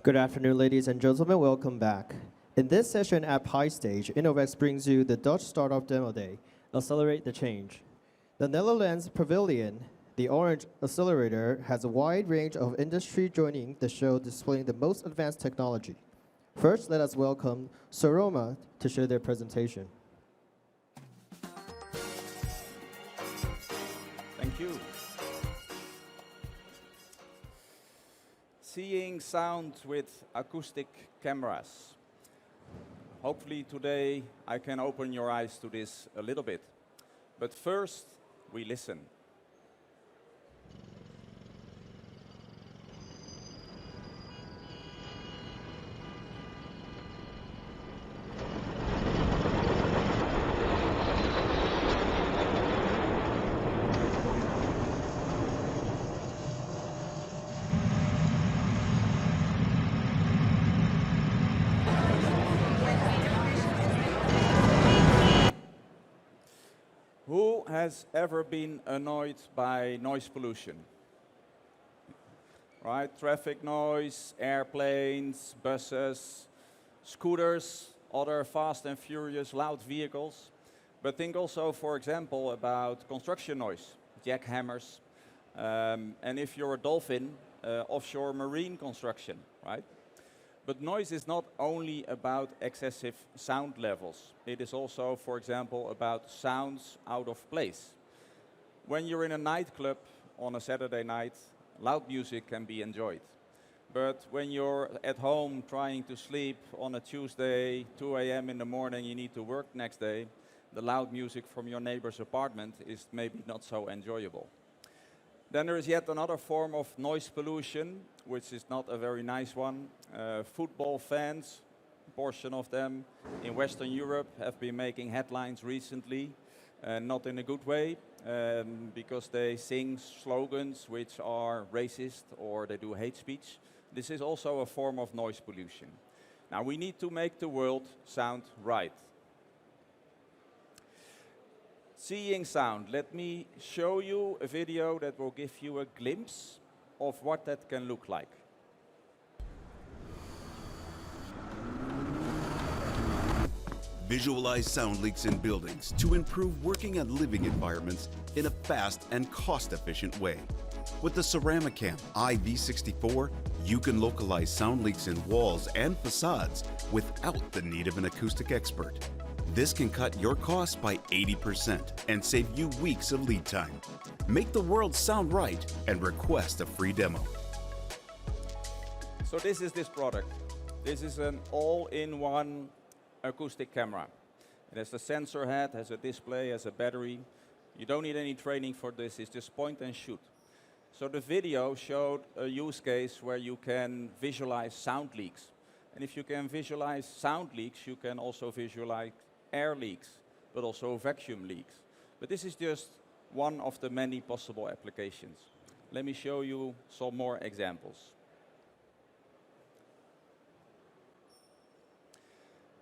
Good afternoon, ladies and gentlemen. Welcome back. In this session at PyStage, Innovex brings you the Dutch Startup Demo Day, Accelerate the Change. The Netherlands Pavilion, the Orange Accelerator, has a wide range of industry joining the show displaying the most advanced technology. First, let us welcome Soroma to share their presentation. Thank you. Seeing sound with acoustic cameras. Hopefully today I can open your eyes to this a little bit. But first, we listen. Who has ever been annoyed by noise pollution? Right? Traffic noise, airplanes, buses, scooters, other fast and furious loud vehicles. But think also, for example, about construction noise, jackhammers, and if you're a dolphin, offshore marine construction, right? But noise is not only about excessive sound levels. It is also, for example, about sounds out of place. When you're in a nightclub on a Saturday night, loud music can be enjoyed. But when you're at home trying to sleep on a Tuesday, 2 a.m. in the morning, you need to work next day, the loud music from your neighbor's apartment is maybe not so enjoyable. Then there is yet another form of noise pollution, which is not a very nice one. Football fans, a portion of them in Western Europe have been making headlines recently, not in a good way, because they sing slogans which are racist or they do hate speech. This is also a form of noise pollution. Now we need to make the world sound right. Seeing sound, let me show you a video that will give you a glimpse of what that can look like. Visualize sound leaks in buildings to improve working and living environments in a fast and cost-efficient way. With the Ceramicam IV64, you can localize sound leaks in walls and facades without the need of an acoustic expert. This can cut your costs by 80% and save you weeks of lead time. Make the world sound right and request a free demo. So this is this product. This is an all-in-one acoustic camera. It has a sensor head, has a display, has a battery. You don't need any training for this, it's just point and shoot. So the video showed a use case where you can visualize sound leaks. And if you can visualize sound leaks, you can also visualize air leaks, but also vacuum leaks. But this is just one of the many possible applications. Let me show you some more examples.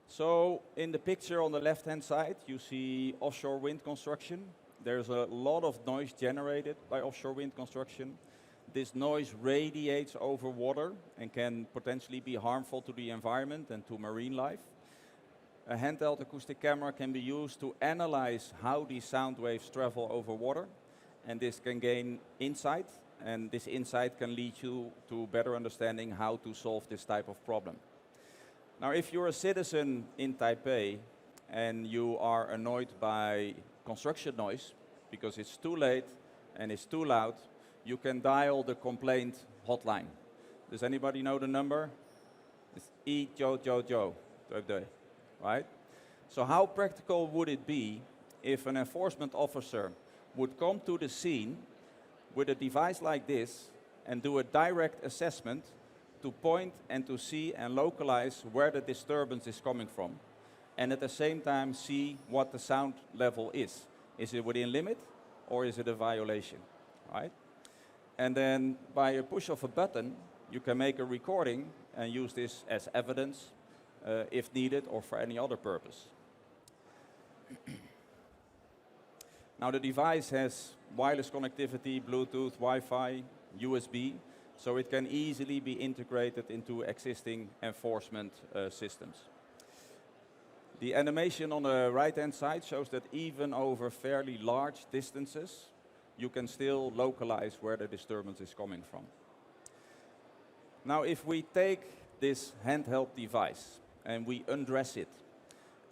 So in the picture on the left-hand side, you see offshore wind construction. There's a lot of noise generated by offshore wind construction. This noise radiates over water and can potentially be harmful to the environment and to marine life. A handheld acoustic camera can be used to analyze how these sound waves travel over water, and this can gain insight, and this insight can lead you to better understanding how to solve this type of problem. Now, if you're a citizen in Taipei and you are annoyed by construction noise because it's too late and it's too loud, you can dial the complaint hotline. Does anybody know the number? It's E-Jo-Jo-Jo. Right? So how practical would it be if an enforcement officer would come to the scene with a device like this and do a direct assessment to point and to see and localize where the disturbance is coming from, and at the same time see what the sound level is. Is it within limit or is it a violation? Right? And then by a push of a button, you can make a recording and use this as evidence if needed or for any other purpose. Now the device has wireless connectivity, Bluetooth, Wi-Fi, USB, so it can easily be integrated into existing enforcement systems. The animation on the right-hand side shows that even over fairly large distances, you can still localize where the disturbance is coming from. Now, if we take this handheld device and we undress it,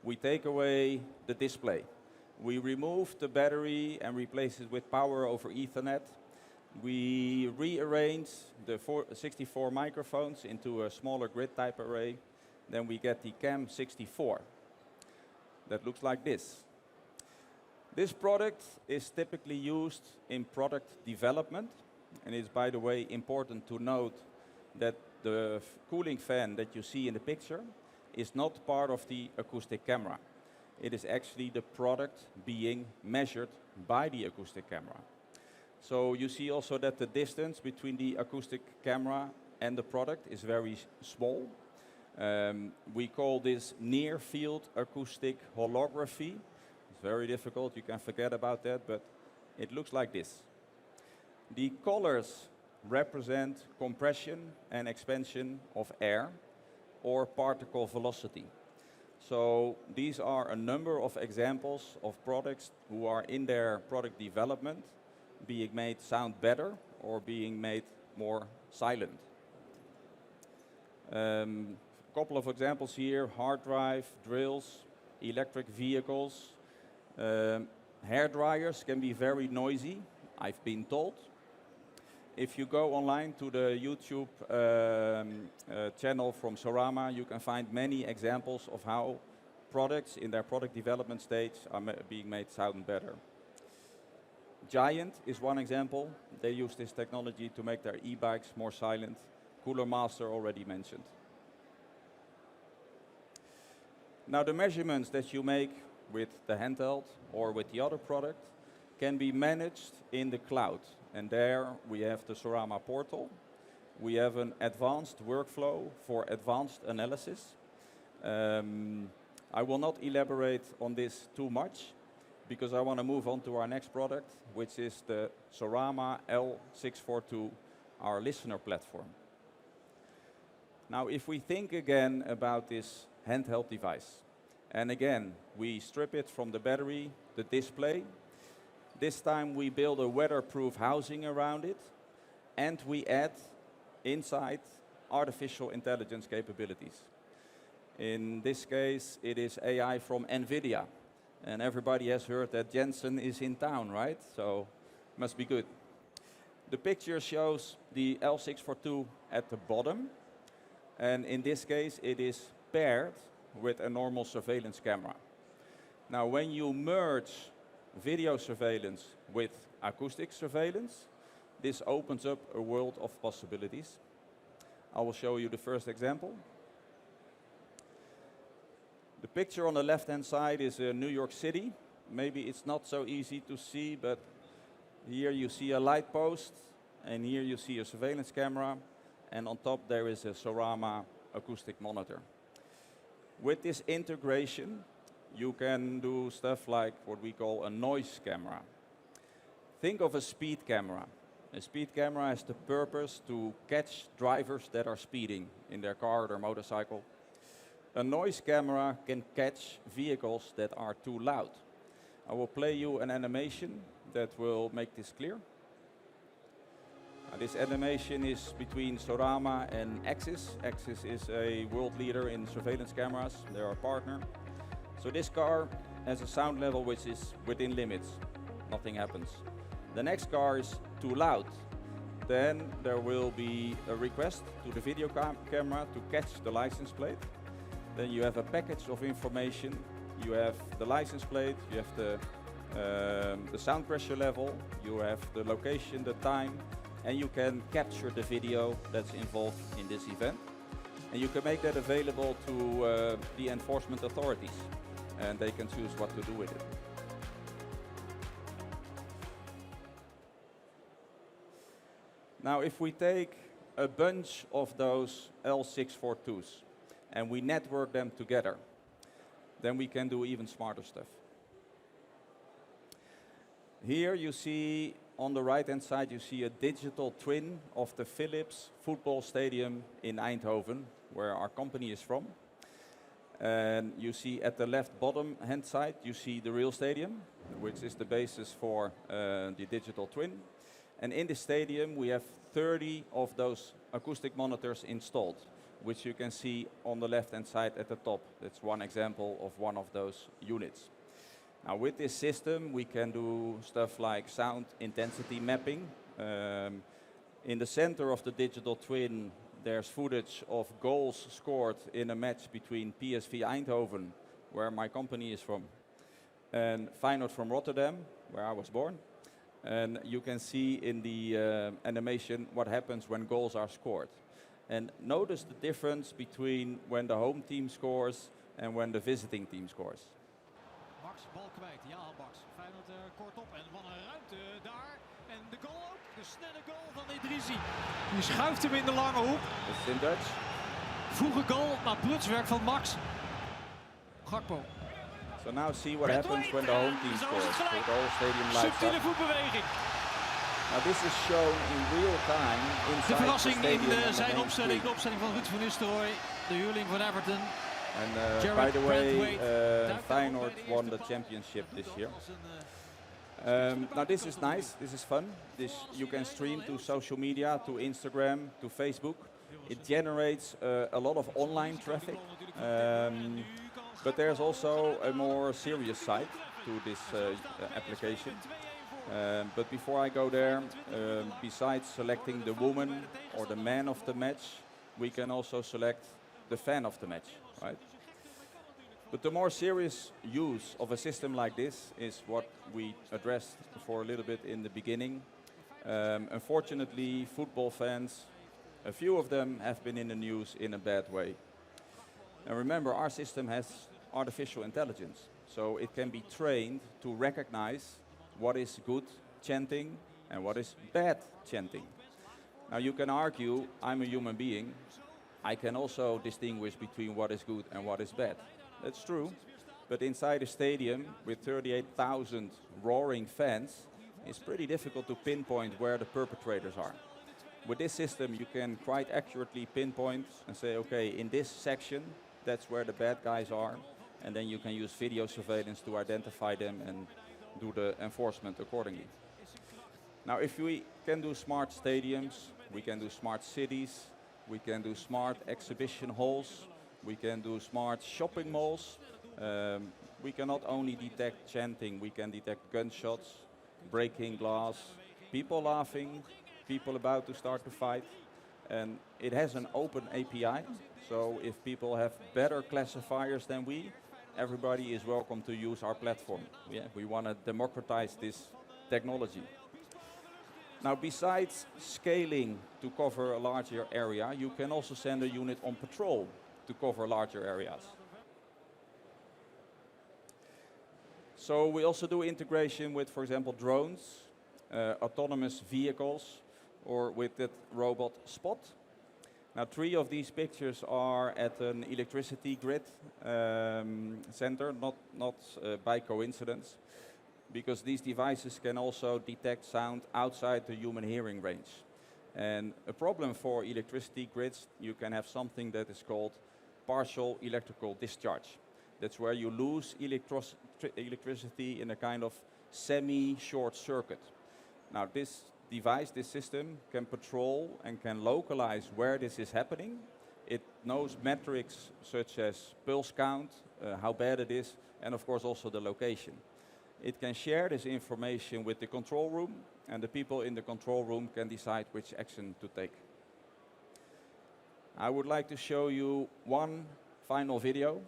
we take away the display, we remove the battery and replace it with power over Ethernet, we rearrange the 64 microphones into a smaller grid type array, then we get the CAM64. That looks like this. This product is typically used in product development, and it's, by the way, important to note that the cooling fan that you see in the picture is not part of the acoustic camera. It is actually the product being measured by the acoustic camera. So you see also that the distance between the acoustic camera and the product is very small. We call this near-field acoustic holography. It's very difficult, you can forget about that, but it looks like this. The colors represent compression and expansion of air or particle velocity. So these are a number of examples of products who are in their product development being made sound better or being made more silent. Couple of examples here: hard drive, drills, electric vehicles. Hair dryers can be very noisy, I've been told. If you go online to the YouTube channel from Sorama, you can find many examples of how products in their product development stage are being made sound better. Giant is one example. They use this technology to make their e-bikes more silent. Cooler Master already mentioned. Now, the measurements that you make with the handheld or with the other product can be managed in the cloud. And there we have the Sorama portal. We have an advanced workflow for advanced analysis. I will not elaborate on this too much because I want to move on to our next product, which is the Sorama L642, our listener platform. Now, if we think again about this handheld device, and again, we strip it from the battery, the display. This time we build a weatherproof housing around it, and we add inside artificial intelligence capabilities. In this case, it is AI from NVIDIA. And everybody has heard that Jensen is in town, right? So, must be good. The picture shows the L642 at the bottom. And in this case, it is paired with a normal surveillance camera. Now, when you merge video surveillance with acoustic surveillance, this opens up a world of possibilities. I will show you the first example. The picture on the left-hand side is New York City. Maybe it's not so easy to see, but here you see a light post, and here you see a surveillance camera, and on top there is a Sorama acoustic monitor. With this integration, you can do stuff like what we call a noise camera. Think of a speed camera. A speed camera has the purpose to catch drivers that are speeding in their car or their motorcycle. A noise camera can catch vehicles that are too loud. I will play you an animation that will make this clear. This animation is between Sorama and Axis. Axis is a world leader in surveillance cameras. They're our partner. So this car has a sound level which is within limits. Nothing happens. The next car is too loud. Then there will be a request to the video camera to catch the license plate. Then you have a package of information. You have the license plate, you have the sound pressure level, you have the location, the time, and you can capture the video that's involved in this event. And you can make that available to the enforcement authorities, and they can choose what to do with it. Now, if we take a bunch of those L642s and we network them together, then we can do even smarter stuff. Here you see on the right-hand side, you see a digital twin of the Philips football stadium in Eindhoven, where our company is from. And you see at the left bottom hand side, you see the real stadium, which is the basis for the digital twin. And in the stadium, we have 30 of those acoustic monitors installed, which you can see on the left-hand side at the top. That's one example of one of those units. Now, with this system, we can do stuff like sound intensity mapping. In the center of the digital twin, there's footage of goals scored in a match between PSV Eindhoven, where my company is from, and Feyenoord from Rotterdam, where I was born. And you can see in the animation what happens when goals are scored. And notice the difference between when the home team scores and when the visiting team scores. Max, bal kwijt. Ja, Max. Feyenoord kort op en wat een ruimte daar. En de goal ook. De snelle goal van Idrissi. Die schuift hem in de lange hoek. It's in Dutch. Vroege goal, maar prutswerk van Max. Gakpo. So now see what happens when the home team scores. So the whole stadium lights Subtiele up. voetbeweging. Now this is shown in real time inside De verrassing the in stadium on the zijn main opstelling. De screen. opstelling van Ruud van Nistelrooy. De huurling van Everton. And Jared by the way, Brandwaite. Feyenoord won the championship this year. Now this is nice, this is fun. This you can stream to social media, to Instagram, to Facebook. It generates a lot of online traffic. But there's also a more serious side to this application. But before I go there, besides selecting the woman or the man of the match, we can also select the fan of the match, right? But the more serious use of a system like this is what we addressed for a little bit in the beginning. Unfortunately, football fans, a few of them have been in the news in a bad way. And remember, our system has artificial intelligence, so it can be trained to recognize what is good chanting and what is bad chanting. Now you can argue, I'm a human being, I can also distinguish between what is good and what is bad. That's true, but inside a stadium with 38,000 roaring fans, it's pretty difficult to pinpoint where the perpetrators are. With this system, you can quite accurately pinpoint and say, okay, in this section, that's where the bad guys are, and then you can use video surveillance to identify them and do the enforcement accordingly. Now, if we can do smart stadiums, we can do smart cities, we can do smart exhibition halls, we can do smart shopping malls. We can not only detect chanting, we can detect gunshots, breaking glass, people laughing, people about to start to fight. And it has an open API, so if people have better classifiers than we, everybody is welcome to use our platform. Yeah, we want to democratize this technology. Now, besides scaling to cover a larger area, you can also send a unit on patrol to cover larger areas. So we also do integration with, for example, drones, autonomous vehicles, or with that robot Spot. Now, 3 of these pictures are at an electricity grid center, not by coincidence, because these devices can also detect sound outside the human hearing range. And a problem for electricity grids, you can have something that is called partial electrical discharge. That's where you lose electricity in a kind of semi-short circuit. Now, this device, this system, can patrol and can localize where this is happening. It knows metrics such as pulse count, how bad it is, and of course also the location. It can share this information with the control room, and the people in the control room can decide which action to take. I would like to show you one final video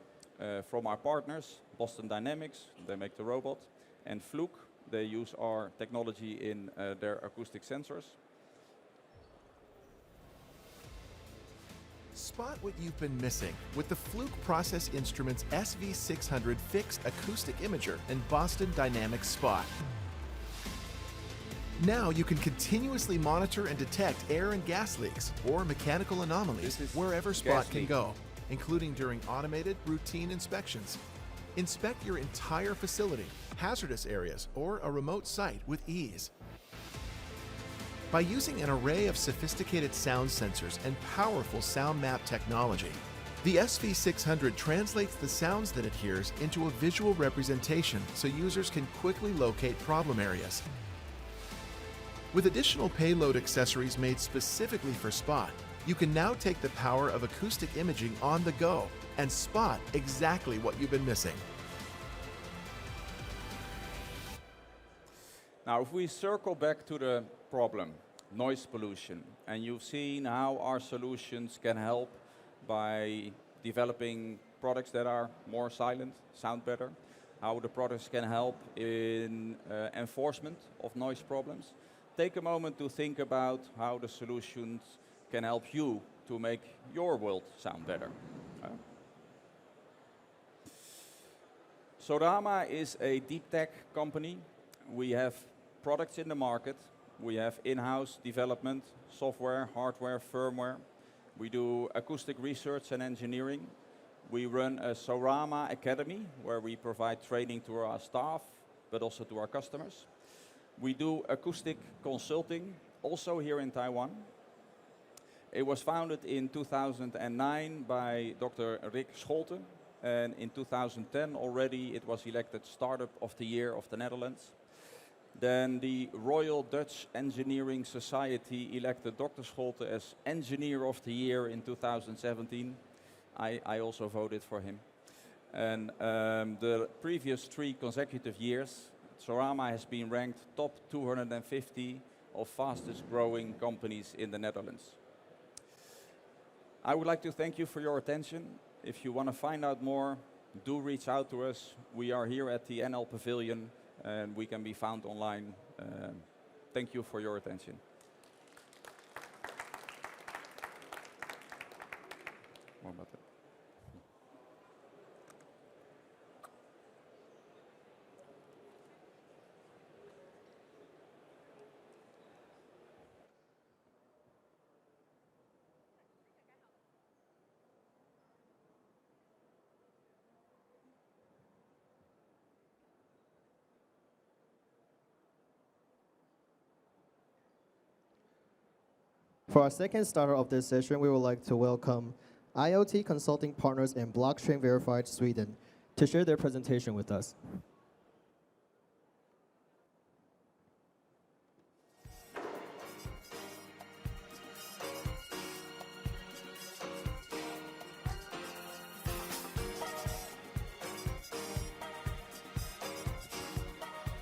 from our partners, Boston Dynamics, they make the robot, and Fluke, they use our technology in their acoustic sensors. Spot what you've been missing with the Fluke Process Instruments SV600 Fixed Acoustic Imager and Boston Dynamics Spot. Now you can continuously monitor and detect air and gas leaks or mechanical anomalies wherever Spot can go, including during automated routine inspections. Inspect your entire facility, hazardous areas, or a remote site with ease. By using an array of sophisticated sound sensors and powerful sound map technology, the SV600 translates the sounds that it hears into a visual representation so users can quickly locate problem areas. With additional payload accessories made specifically for Spot, you can now take the power of acoustic imaging on the go and spot exactly what you've been missing. Now, if we circle back to the problem, noise pollution, and you've seen how our solutions can help by developing products that are more silent, sound better, how the products can help in enforcement of noise problems. Take a moment to think about how the solutions can help you to make your world sound better. Sorama is a deep tech company. We have products in the market. We have in-house development, software, hardware, firmware. We do acoustic research and engineering. We run a Sorama Academy, where we provide training to our staff, but also to our customers. We do acoustic consulting, also here in Taiwan. It was founded in 2009 by Dr. Rick Scholten, and in 2010 already it was elected Startup of the Year of the Netherlands. Then the Royal Dutch Engineering Society elected Dr. Scholten as Engineer of the Year in 2017. I also voted for him. And the previous 3 consecutive years, Sorama has been ranked top 250 of fastest growing companies in the Netherlands. I would like to thank you for your attention. If you want to find out more, do reach out to us. We are here at the NL Pavilion, and we can be found online. Thank you for your attention. More about that. For our second starter of this session, we would like to welcome IoT Consulting Partners and Blockchain Verified Sweden to share their presentation with us.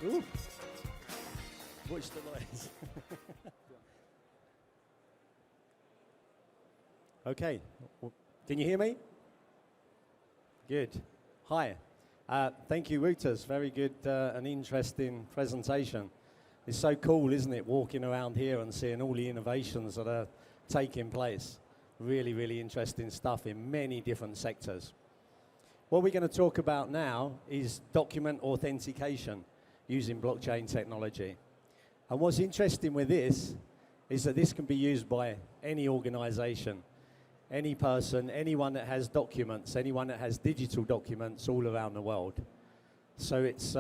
Ooh. Watch the noise. Okay, can you hear me? Good. Hi. Thank you, Reuters. Very good and interesting presentation. It's so cool, isn't it, walking around here and seeing all the innovations that are taking place. Really, really interesting stuff in many different sectors. What we're going to talk about now is document authentication using blockchain technology. And what's interesting with this is that this can be used by any organization, any person, anyone that has documents, anyone that has digital documents all around the world. So it's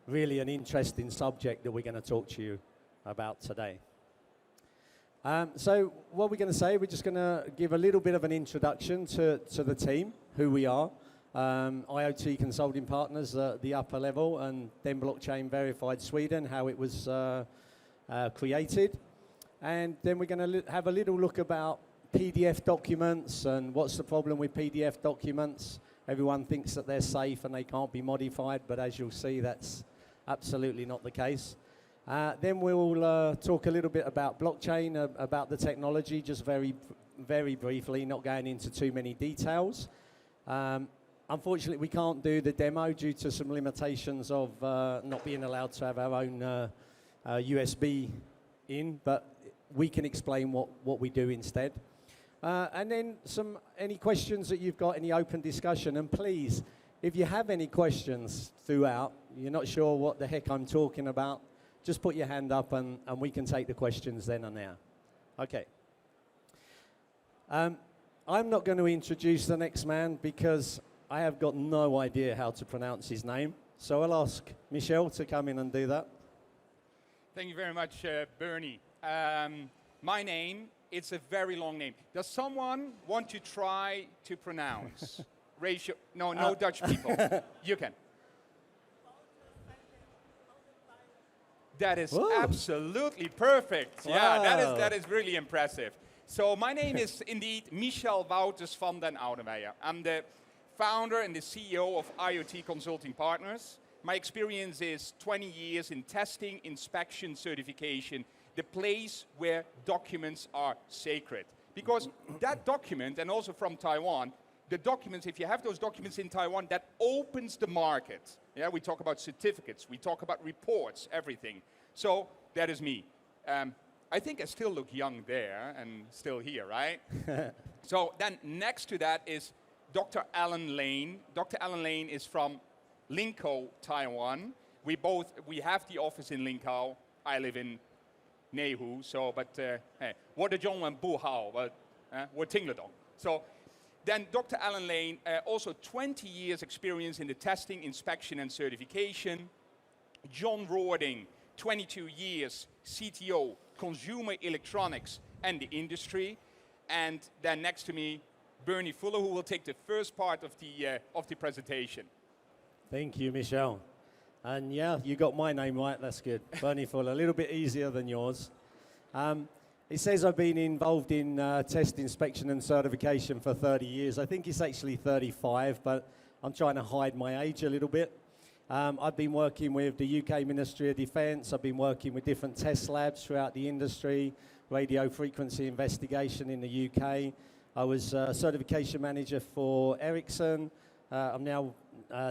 really an interesting subject that we're going to talk to you about today. So what we're going to say, we're just going to give a little bit of an introduction to the team, who we are. IoT Consulting Partners, the upper level, and then Blockchain Verified Sweden, how it was created. And then we're going to have a little look about PDF documents and what's the problem with PDF documents. Everyone thinks that they're safe and they can't be modified, but as you'll see, that's absolutely not the case. Then we'll talk a little bit about blockchain, about the technology, just very, very briefly, not going into too many details. Unfortunately, we can't do the demo due to some limitations of not being allowed to have our own USB in, but we can explain what we do instead. And then any questions that you've got, any open discussion, and please, if you have any questions throughout, you're not sure what the heck I'm talking about, just put your hand up and we can take the questions then and there. Okay. I'm not going to introduce the next man because I have got no idea how to pronounce his name. So I'll ask Michel to come in and do that. Thank you very much, Bernie. My name, it's a very long name. Does someone want to try to pronounce? No Dutch people. You can. That is Whoa. absolutely perfect. Wow. Yeah, that is really impressive. So my name is indeed Michel Wouters van den Oudemeyer. I'm the founder and the CEO of IoT Consulting Partners. My experience is 20 years in testing, inspection, certification, the place where documents are sacred. Because that document, and also from Taiwan, the documents, if you have those documents in Taiwan, that opens the market. Yeah, we talk about certificates, we talk about reports, everything. So that is me. I think I still look young there and still here, right? So then next to that is Dr. Alan Lane. Dr. Alan Lane is from Linkou, Taiwan. We have the office in Linkou. I live in Nehu, so, but, hey, 我的中文不好, but, 我听得懂. So, then Dr. Alan Lane, also 20 years experience in the testing, inspection, and certification. John Roarding, 22 years CTO, consumer electronics and the industry. And then next to me, Bernie Fuller, who will take the first part of the presentation. Thank you, Michelle. And yeah, you got my name right, that's good. Bernie Fuller, a little bit easier than yours. It says I've been involved in test inspection and certification for 30 years. I think it's actually 35, but I'm trying to hide my age a little bit. I've been working with the UK Ministry of Defence. I've been working with different test labs throughout the industry, radio frequency investigation in the UK. I was certification manager for Ericsson. I'm now,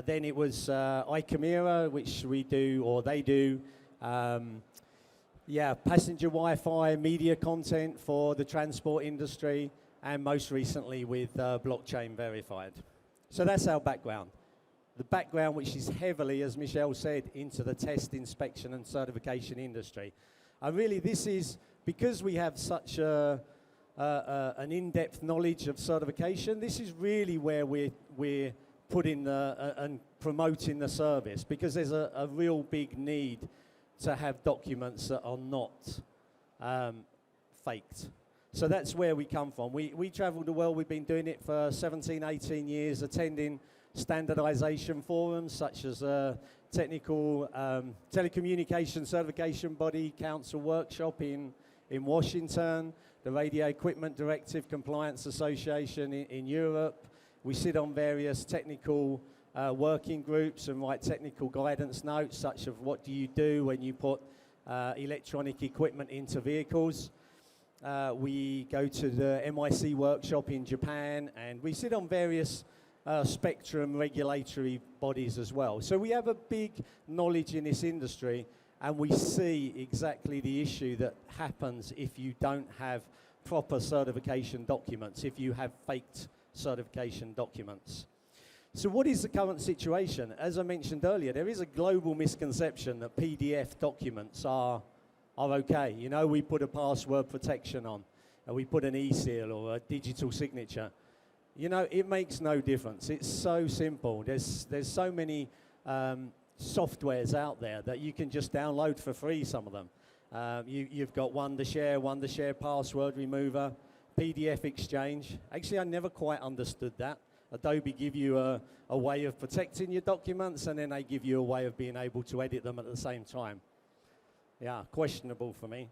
then it was iCamera, which we do, or they do. Yeah, passenger Wi-Fi, media content for the transport industry, and most recently with Blockchain Verified. So that's our background. The background, which is heavily, as Michelle said, into the test, inspection, and certification industry. And really, this is, because we have such an in-depth knowledge of certification, this is really where we're putting and promoting the service, because there's a real big need to have documents that are not faked. So that's where we come from. We travel the world. We've been doing it for 17, 18 years, attending standardization forums such as technical telecommunication certification body council workshop in Washington, the Radio Equipment Directive Compliance Association in Europe. We sit on various technical working groups and write technical guidance notes, such as what do you do when you put electronic equipment into vehicles. We go to the MIC workshop in Japan, and we sit on various spectrum regulatory bodies as well. So we have a big knowledge in this industry, and we see exactly the issue that happens if you don't have proper certification documents, if you have faked certification documents. So what is the current situation? As I mentioned earlier, there is a global misconception that PDF documents are okay. You know, we put a password protection on, and we put an e-seal or a digital signature. You know, it makes no difference. It's so simple. There's so many softwares out there that you can just download for free, some of them. You've got Wondershare password remover, PDF exchange. Actually, I never quite understood that. Adobe give you a way of protecting your documents, and then they give you a way of being able to edit them at the same time. Yeah, questionable for me.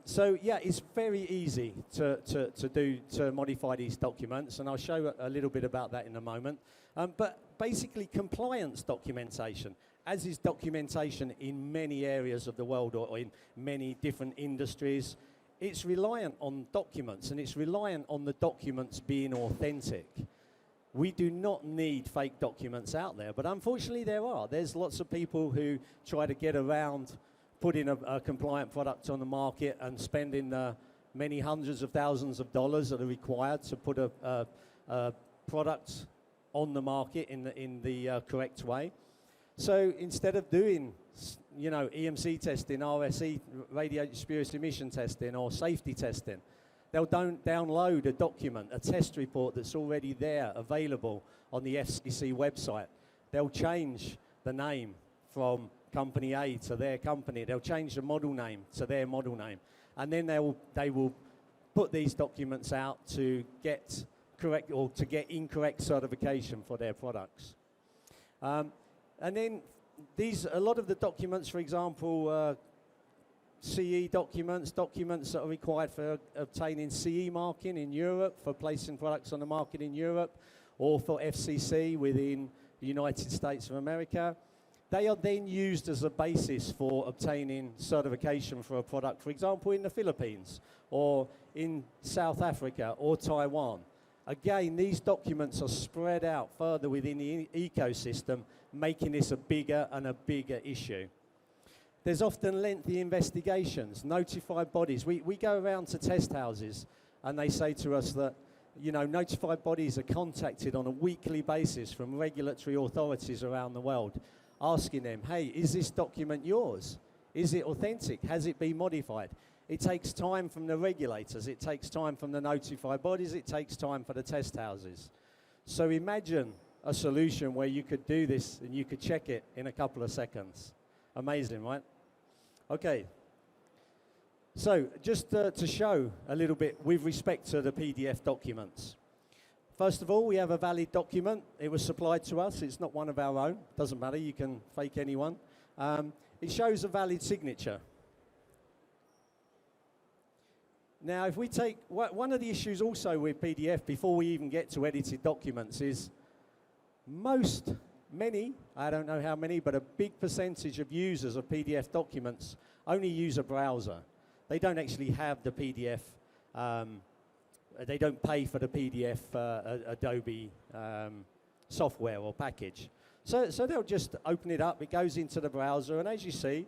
So yeah, it's very easy to modify these documents, and I'll show a little bit about that in a moment. But basically, compliance documentation, as is documentation in many areas of the world or in many different industries, it's reliant on documents, and it's reliant on the documents being authentic. We do not need fake documents out there, but unfortunately there are. There's lots of people who try to get around putting a compliant product on the market and spending many hundreds of thousands of dollars that are required to put a product on the market in the correct way. So instead of doing, you know, EMC testing, RSE, radiation spurious emission testing, or safety testing, they'll download a document, a test report that's already there, available on the FCC website. They'll change the name from company A to their company. They'll change the model name to their model name. And then they will put these documents out to get correct or to get incorrect certification for their products. And then a lot of the documents, for example, CE documents that are required for obtaining CE marking in Europe, for placing products on the market in Europe, or for FCC within the United States of America. They are then used as a basis for obtaining certification for a product, for example, in the Philippines, or in South Africa, or Taiwan. Again, these documents are spread out further within the ecosystem, making this a bigger and a bigger issue. There's often lengthy investigations, notified bodies. We go around to test houses and they say to us that, you know, notified bodies are contacted on a weekly basis from regulatory authorities around the world, asking them, hey, is this document yours? Is it authentic? Has it been modified? It takes time from the regulators, it takes time from the notified bodies, it takes time for the test houses. So imagine a solution where you could do this and you could check it in a couple of seconds. Amazing, right? Okay. So just to show a little bit with respect to the PDF documents. First of all, we have a valid document. It was supplied to us. It's not one of our own. Doesn't matter. You can fake anyone. It shows a valid signature. Now, if we take one of the issues also with PDF before we even get to edited documents is many, I don't know how many, but a big percentage of users of PDF documents only use a browser. They don't actually have the PDF, they don't pay for the PDF Adobe software or package. So they'll just open it up, it goes into the browser, and as you see,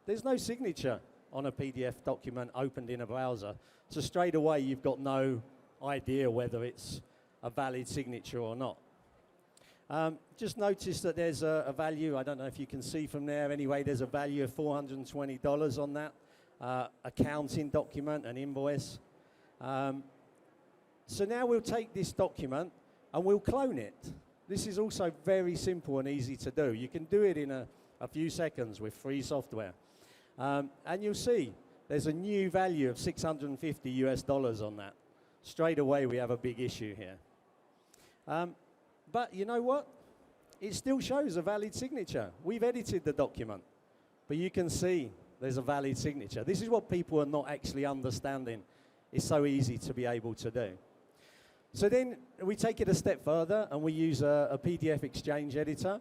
there's no signature on a PDF document opened in a browser. So straight away, you've got no idea whether it's a valid signature or not. Just notice that there's a value, I don't know if you can see from there, anyway, there's a value of $420 on that accounting document, an invoice. So now we'll take this document and we'll clone it. This is also very simple and easy to do. You can do it in a few seconds with free software. And you'll see there's a new value of $650 on that. Straight away, we have a big issue here. But you know what? It still shows a valid signature. We've edited the document, but you can see there's a valid signature. This is what people are not actually understanding. It's so easy to be able to do. So then we take it a step further and we use a PDF Exchange editor.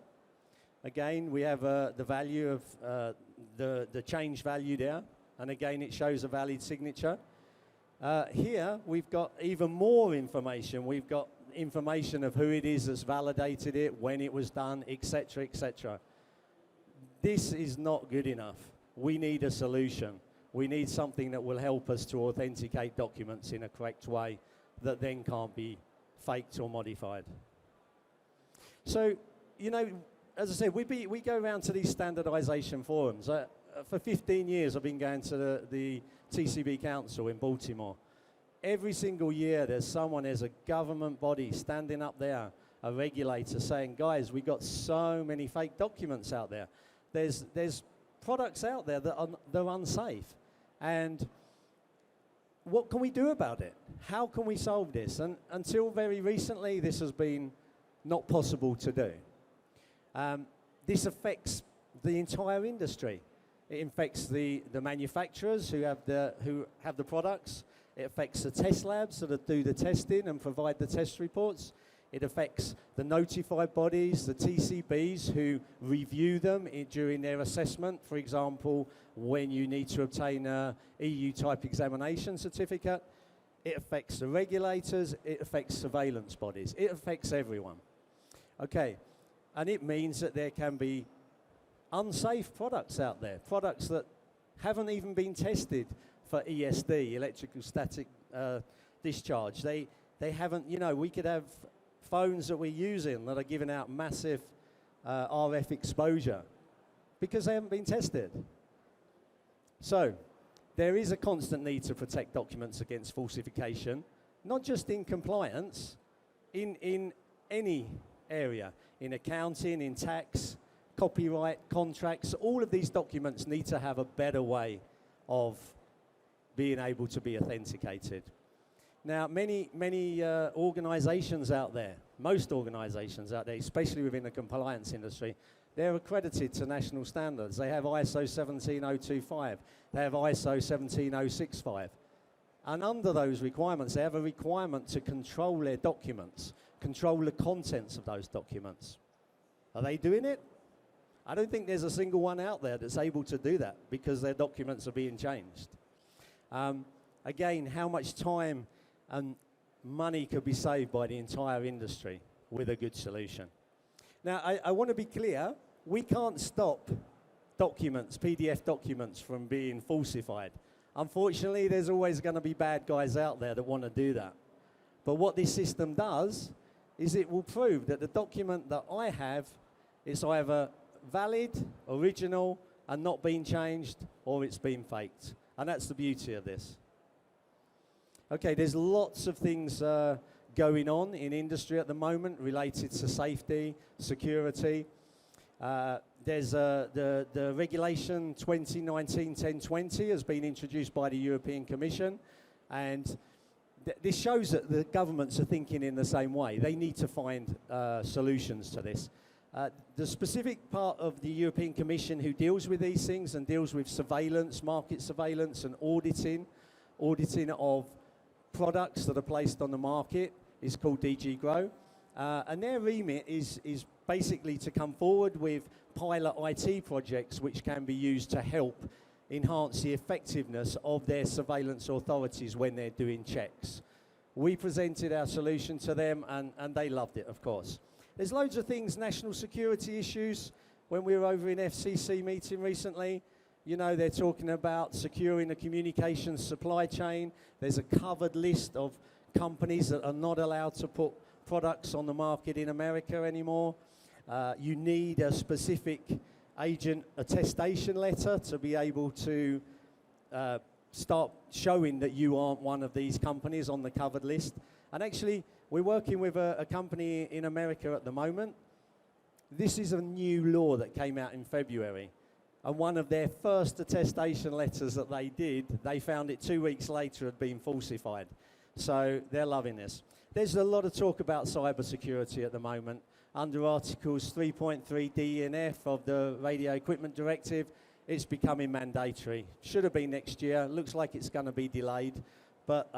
Again, we have the value of the change value there, and again it shows a valid signature. Here we've got even more information. We've got information of who it is that's validated it, when it was done, etc., etc. This is not good enough. We need a solution. We need something that will help us to authenticate documents in a correct way that then can't be faked or modified. So, you know, as I said, we go around to these standardization forums. For 15 years, I've been going to the TCB Council in Baltimore. Every single year, there's a government body standing up there, a regulator saying, guys, we've got so many fake documents out there. There's products out there that they're unsafe. And what can we do about it? How can we solve this? And until very recently, this has been not possible to do. This affects the entire industry. It affects the manufacturers who have the products. It affects the test labs that do the testing and provide the test reports. It affects the notified bodies, the TCBs, who review them during their assessment. For example, when you need to obtain a EU type examination certificate. It affects the regulators. It affects surveillance bodies. It affects everyone. Okay, and it means that there can be unsafe products out there, products that haven't even been tested for ESD, electrical static discharge. They haven't, you know, we could have phones that we're using that are giving out massive RF exposure because they haven't been tested. So there is a constant need to protect documents against falsification, not just in compliance, in any area, in accounting, in tax, copyright, contracts, all of these documents need to have a better way of being able to be authenticated. Now, many organizations out there, most organizations out there, especially within the compliance industry, they're accredited to national standards. They have ISO 17025, they have ISO 17065. And under those requirements, they have a requirement to control their documents, control the contents of those documents. Are they doing it? I don't think there's a single one out there that's able to do that because their documents are being changed. Again, how much time and money could be saved by the entire industry with a good solution? Now, I want to be clear, we can't stop documents, PDF documents, from being falsified. Unfortunately, there's always going to be bad guys out there that want to do that. But what this system does is it will prove that the document that I have is either valid, original, and not being changed, or it's been faked. And that's the beauty of this. Okay, there's lots of things going on in industry at the moment related to safety, security. There's the regulation 2019-1020 has been introduced by the European Commission, and this shows that the governments are thinking in the same way. They need to find solutions to this. The specific part of the European Commission who deals with these things and deals with surveillance, market surveillance and auditing of products that are placed on the market is called DG GROW. And their remit is basically to come forward with pilot IT projects which can be used to help enhance the effectiveness of their surveillance authorities when they're doing checks. We presented our solution to them and they loved it, of course. There's loads of things, national security issues. When we were over in FCC meeting recently, you know, they're talking about securing the communications supply chain. There's a covered list of companies that are not allowed to put products on the market in America anymore. You need a specific agent attestation letter to be able to start showing that you aren't one of these companies on the covered list. And actually, we're working with a company in America at the moment. This is a new law that came out in February. And one of their first attestation letters that they did, they found it 2 weeks later had been falsified. So they're loving this. There's a lot of talk about cybersecurity at the moment. Under Articles 3.3D and F of the Radio Equipment Directive, it's becoming mandatory. Should have been next year. Looks like it's going to be delayed. But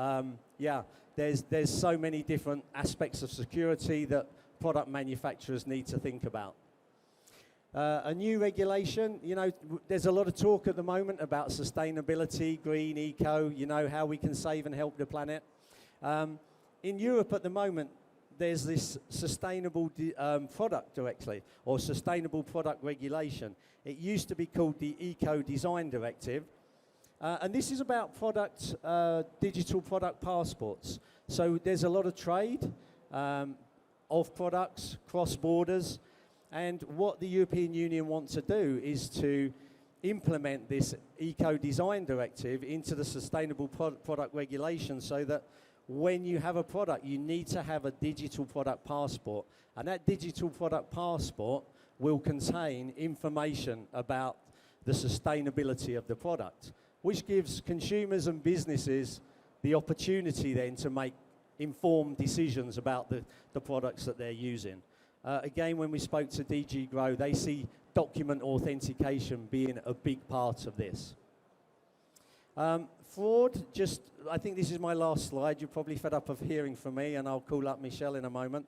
yeah, there's so many different aspects of security that product manufacturers need to think about. A new regulation, you know, there's a lot of talk at the moment about sustainability, green, eco, you know, how we can save and help the planet. In Europe at the moment, there's this sustainable product directly, or sustainable product regulation. It used to be called the Eco Design Directive. And this is about digital product passports. So there's a lot of trade of products, cross borders. And what the European Union wants to do is to implement this Eco Design Directive into the sustainable product regulation so that when you have a product, you need to have a digital product passport. And that digital product passport will contain information about the sustainability of the product, which gives consumers and businesses the opportunity then to make informed decisions about the products that they're using. Again, when we spoke to DG GROW, they see document authentication being a big part of this. Fraud, I think this is my last slide. You're probably fed up of hearing from me, and I'll call up Michelle in a moment.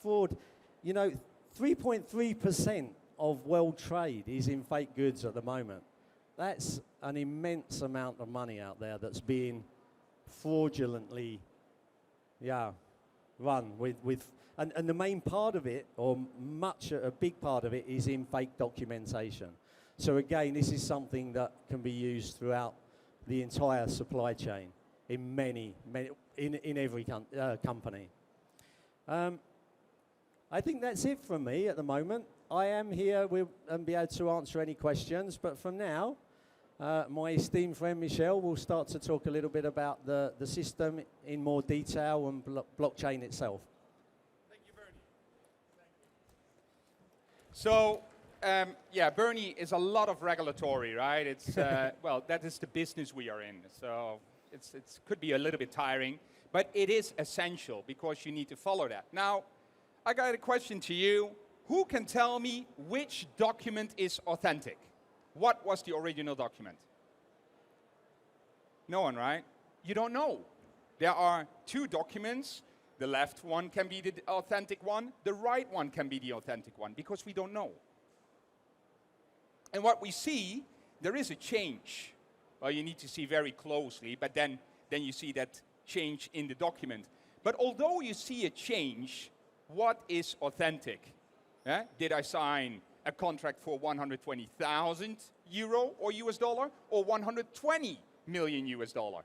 Fraud, you know, 3.3% of world trade is in fake goods at the moment. That's an immense amount of money out there that's being fraudulently, run with and the main part of it, or a big part of it, is in fake documentation. So again, this is something that can be used throughout the entire supply chain in in every company. I think that's it from me at the moment. I am here and be able to answer any questions, but from now, my esteemed friend Michelle will start to talk a little bit about the system in more detail and blockchain itself. Thank you, Bernie. Thank you. So Yeah, Bernie is a lot of regulatory, right? It's well, that is the business we are in, so it could be a little bit tiring, but it is essential because you need to follow that. Now, I got a question to you. Who can tell me which document is authentic? What was the original document? No one, right? You don't know. There are two documents. The left one can be the authentic one. The right one can be the authentic one because we don't know. And what we see, there is a change. Well, you need to see very closely, but then you see that change in the document. But although you see a change, what is authentic? Did I sign a contract for 120,000 euro or US dollar or 120 million US dollar?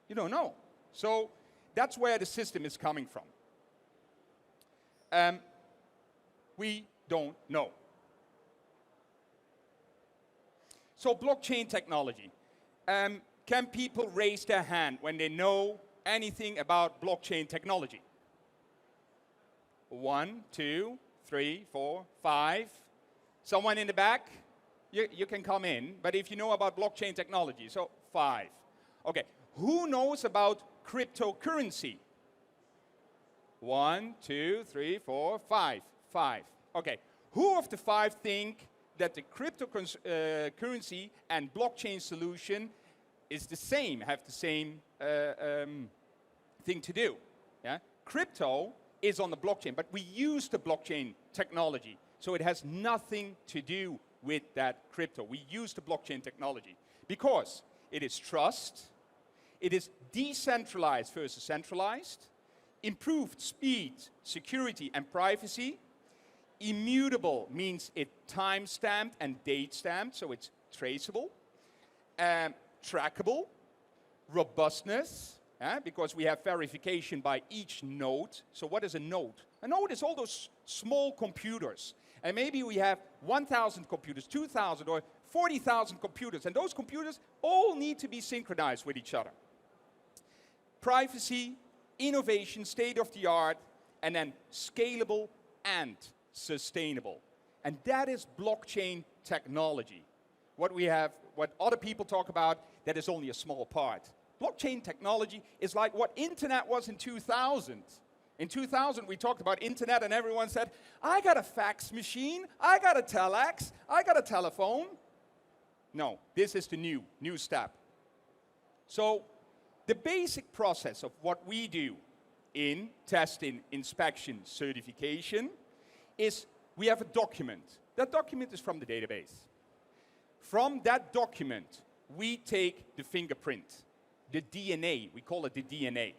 You don't know. So that's where the system is coming from. We don't know. So blockchain technology. Can people raise their hand when they know anything about blockchain technology? 1, 2, 3, 4, 5. Someone in the back? You can come in, but if you know about blockchain technology, so 5. Okay, who knows about cryptocurrency? 1, 2, 3, 4, 5. 5. Okay, who of the 5 think that the cryptocurrency and blockchain solution is the same, have the same thing to do? Yeah? Crypto is on the blockchain, but we use the blockchain technology, so it has nothing to do with that crypto. We use the blockchain technology because it is trust, it is decentralized versus centralized, improved speed, security, and privacy. Immutable means it time-stamped and date-stamped, so it's traceable. Trackable. Robustness, because we have verification by each node. So what is a node? A node is all those small computers. And maybe we have 1,000 computers, 2,000, or 40,000 computers. And those computers all need to be synchronized with each other. Privacy, innovation, state-of-the-art, and then scalable and sustainable. And that is blockchain technology. What we have, what other people talk about, that is only a small part. Blockchain technology is like what internet was in 2000. In 2000, we talked about internet and everyone said, I got a fax machine, I got a telex, I got a telephone. No, this is the new step. So the basic process of what we do in testing, inspection, certification is we have a document. That document is from the database. From that document, we take the fingerprint, the DNA, we call it the DNA.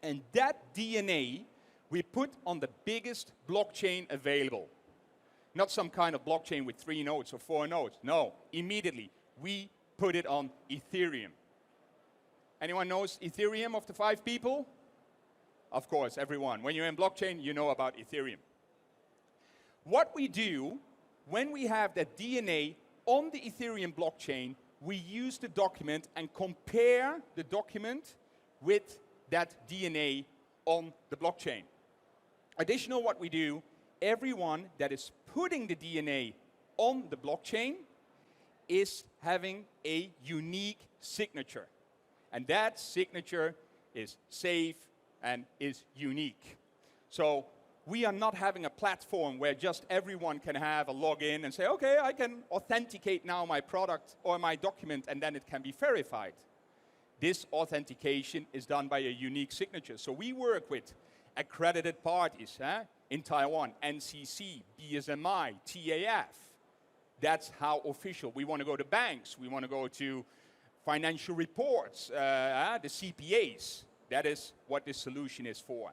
And that DNA we put on the biggest blockchain available. Not some kind of blockchain with 3 nodes or 4 nodes. No, immediately we put it on Ethereum. Anyone knows Ethereum of the 5 people? Of course, everyone. When you're in blockchain, you know about Ethereum. What we do when we have that DNA on the Ethereum blockchain, we use the document and compare the document with that DNA on the blockchain. Additional what we do, everyone that is putting the DNA on the blockchain is having a unique signature. And that signature is safe and is unique. So we are not having a platform where just everyone can have a login and say, okay, I can authenticate now my product or my document and then it can be verified. This authentication is done by a unique signature. So we work with accredited parties in Taiwan, NCC, BSMI, TAF. That's how official. We want to go to banks. We want to go to financial reports, the CPAs. That is what this solution is for.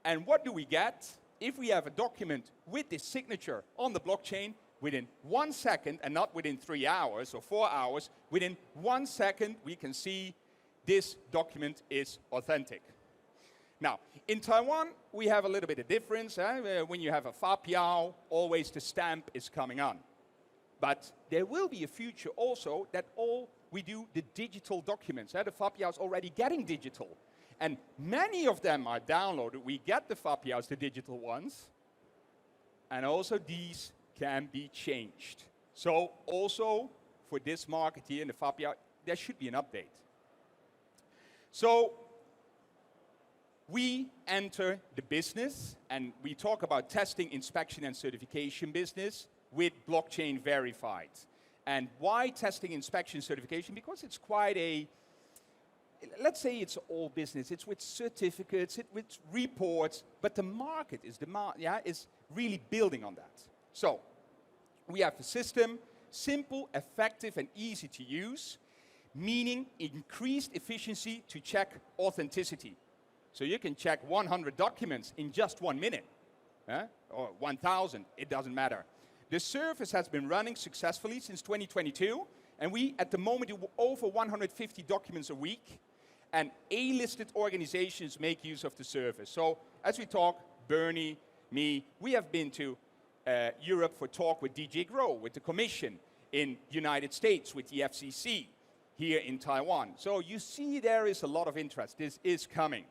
And what do we get? If we have a document with this signature on the blockchain, within 1 second, and not within 3 hours or 4 hours, within 1 second, we can see this document is authentic. Now, in Taiwan, we have a little bit of difference. When you have a fapiao, always the stamp is coming on. But there will be a future also that all we do the digital documents. The fapiao is already getting digital. And many of them are downloaded. We get the fapiaos, the digital ones. And also these can be changed. So also for this market here in the FAPIA, there should be an update. So we enter the business and we talk about testing, inspection and certification business with blockchain verified. And why testing, inspection, certification? Because it's quite a, let's say it's all business. It's with certificates, it's with reports, but the market is is really building on that. So we have a system, simple, effective, and easy to use, meaning increased efficiency to check authenticity. So you can check 100 documents in just 1 minute, or 1,000, it doesn't matter. The service has been running successfully since 2022, and we, at the moment, do over 150 documents a week, and A-listed organizations make use of the service. So as we talk, Bernie, me, we have been to Europe for talk with DJ Grow, with the Commission, in United States with the FCC, here in Taiwan. So you see there is a lot of interest. This is coming.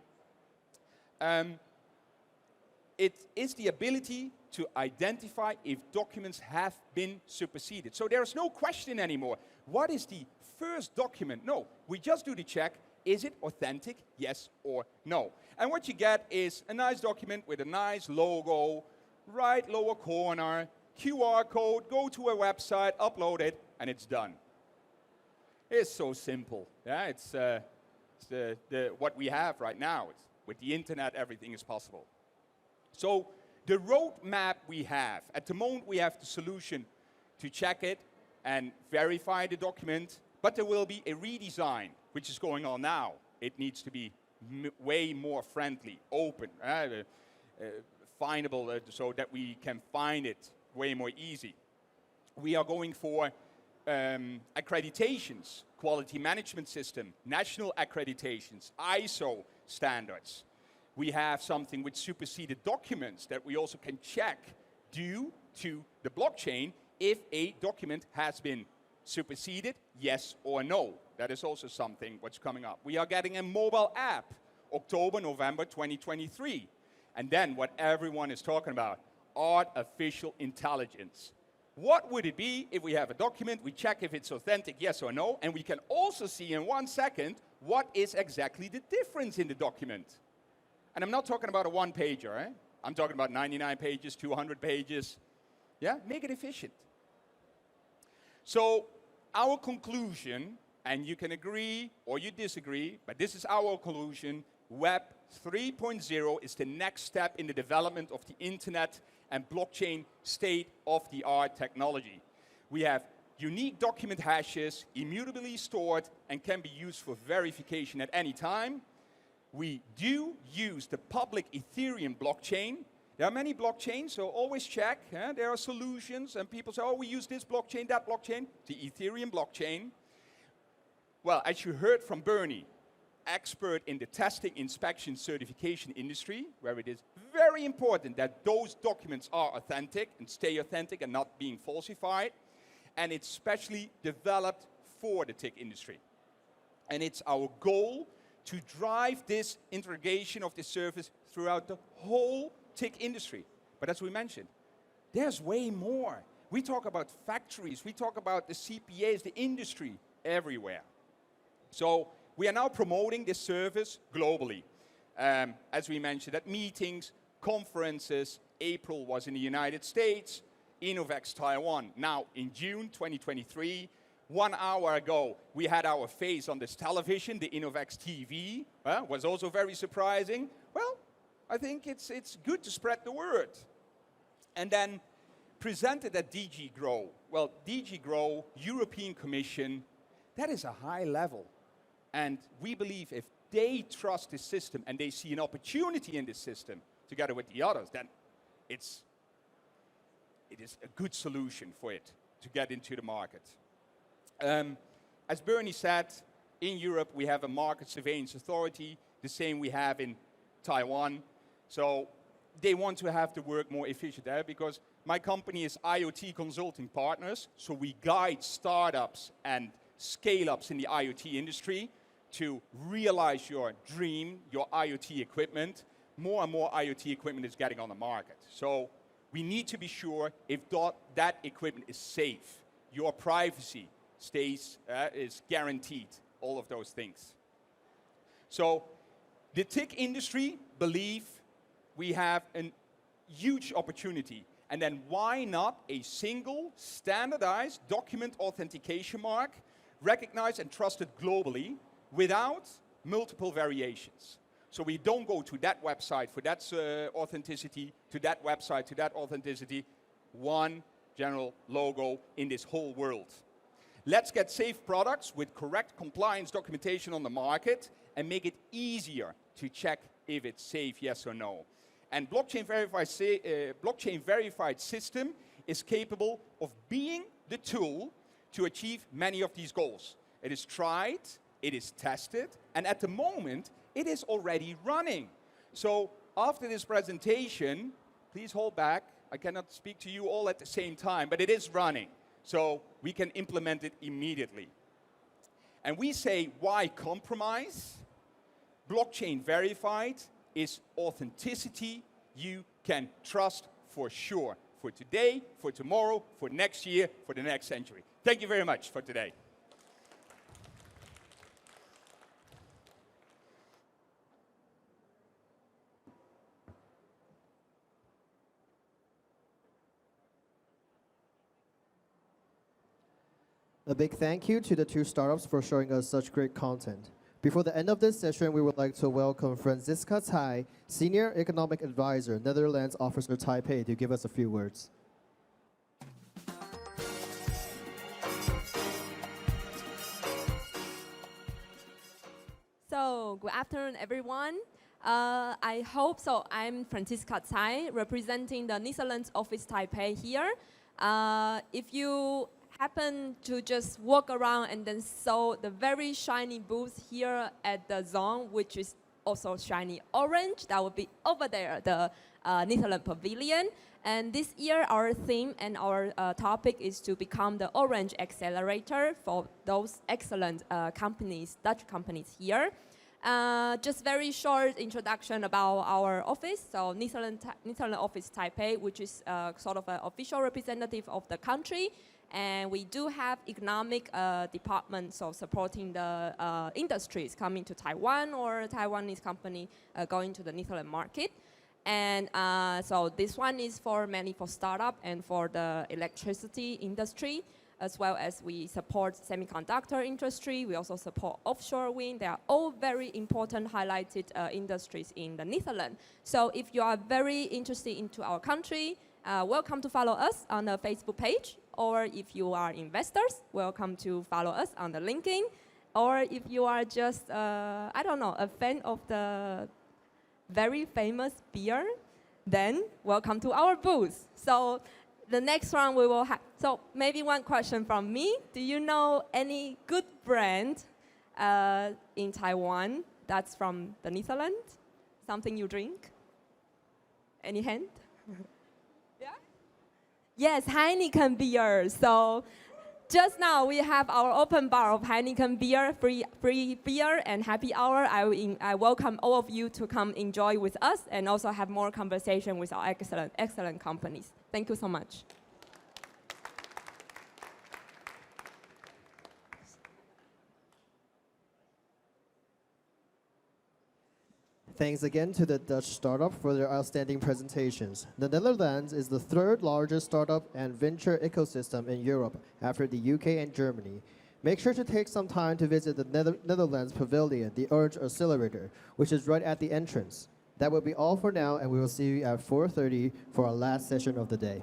It is the ability to identify if documents have been superseded. So there's no question anymore. What is the first document? No, we just do the check. Is it authentic? Yes or no. And what you get is a nice document with a nice logo, right lower corner, QR code, go to a website, upload it, and it's done. It's so simple. Yeah, it's what we have right now. It's, with the internet, everything is possible. So the roadmap we have, at the moment we have the solution to check it and verify the document, but there will be a redesign, which is going on now. It needs to be way more friendly, open, findable, so that we can find it way more easy. We are going for accreditations, quality management system, national accreditations, ISO standards. We have something with superseded documents that we also can check due to the blockchain if a document has been superseded, yes or no. That is also something what's coming up. We are getting a mobile app, October, November 2023. And then what everyone is talking about, artificial intelligence. What would it be if we have a document, we check if it's authentic, yes or no, and we can also see in 1 second what is exactly the difference in the document. And I'm not talking about a one-pager, eh? I'm talking about 99 pages, 200 pages. Yeah, make it efficient. So our conclusion, and you can agree or you disagree, but this is our conclusion, Web 3.0 is the next step in the development of the internet and blockchain state-of-the-art technology. We have unique document hashes, immutably stored, and can be used for verification at any time. We do use the public Ethereum blockchain. There are many blockchains, so always check. There are solutions, and people say, oh, we use this blockchain, that blockchain. The Ethereum blockchain. Well, as you heard from Bernie, expert in the testing, inspection, certification industry, where it is very important that those documents are authentic and stay authentic and not being falsified. And it's specially developed for the tech industry. And it's our goal to drive this integration of this service throughout the whole tech industry. But as we mentioned, there's way more. We talk about factories, we talk about the CPAs, the industry, everywhere. So we are now promoting this service globally. As we mentioned, at meetings, conferences. April was in the United States, Innovex Taiwan. Now in June 2023, 1 hour ago, we had our face on this television, the Innovex TV. Was also very surprising. Well, I think it's good to spread the word. And then presented at DG Grow. Well, DG Grow, European Commission, that is a high level. And we believe if they trust this system and they see an opportunity in this system together with the others, then it is a good solution for it to get into the market. As Bernie said, in Europe we have a market surveillance authority, the same we have in Taiwan. So they want to have the work more efficient there because my company is IoT Consulting Partners, so we guide startups and scale-ups in the IoT industry to realize your dream, your IoT equipment. More and more IoT equipment is getting on the market. So we need to be sure if that equipment is safe, your privacy is guaranteed, all of those things. So the TIC industry believe we have a huge opportunity. And then why not a single standardized document authentication mark, recognized and trusted globally without multiple variations? So we don't go to that website for that authenticity, to that website, to that authenticity. One general logo in this whole world. Let's get safe products with correct compliance documentation on the market and make it easier to check if it's safe, yes or no. And blockchain verified system is capable of being the tool to achieve many of these goals. It is tried, it is tested, and at the moment, it is already running. So after this presentation, please hold back. I cannot speak to you all at the same time, but it is running. So we can implement it immediately. And we say, why compromise? Blockchain verified is authenticity you can trust for sure. For today, for tomorrow, for next year, for the next century. Thank you very much for today. A big thank you to the two startups for showing us such great content. Before the end of this session, we would like to welcome Franziska Tsai, Senior Economic Advisor, Netherlands Officer Taipei, to give us a few words. So, good afternoon, everyone. I hope so. I'm Franziska Tsai, representing the Netherlands office Taipei here. If you happen to just walk around and then saw the very shiny booth here at the zone, which is also shiny orange, that would be over there, the Netherlands Pavilion. And this year, our theme and our topic is to become the Orange Accelerator for those excellent companies, Dutch companies here. Just very short introduction about our office. So Netherlands office Taipei, which is sort of an official representative of the country. And we do have economic department, so supporting the industries coming to Taiwan or Taiwanese company going to the Netherlands market. And so this one is mainly for startup and for the electricity industry, as well as we support semiconductor industry. We also support offshore wind. They are all very important highlighted industries in the Netherlands. So if you are very interested into our country, welcome to follow us on the Facebook page. Or if you are investors, welcome to follow us on the LinkedIn. Or if you are just, I don't know, a fan of the very famous beer, then welcome to our booth. So the next round we will have, so maybe one question from me. Do you know any good brand in Taiwan that's from the Netherlands? Something you drink? Any hand? Yeah? Yes, Heineken beer. So just now we have our open bar of Heineken beer, free beer and happy hour. I welcome all of you to come enjoy with us and also have more conversation with our excellent companies. Thank you so much. Thanks again to the Dutch startup for their outstanding presentations. The Netherlands is the third largest startup and venture ecosystem in Europe after the UK and Germany. Make sure to take some time to visit the Netherlands Pavilion, the Orange Accelerator, which is right at the entrance. That will be all for now, and we will see you at 4:30 for our last session of the day.